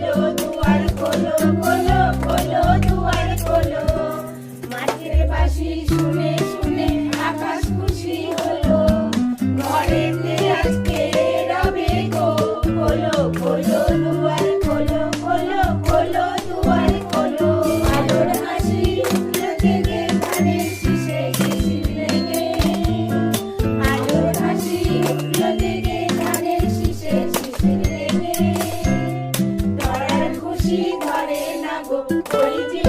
খোলো দুয়ার খোলো খোলো খোলো দুয়ার খোলো মাটির বাঁশি শুনে শুনে আকাশ খুশি হলো ঘরেতে আজকে রবে গো খোলো খোলো দুয়ার খোলো খোলো খোলো দুয়ার খোলো আলোর হাসি উঠলো জেগে ধানের শীষে শিশির লেগে আলোর হাসি উঠলো জেগে ধানের শীষে শিশির লেগে ধরার খুশি ধরে না গো ওই যে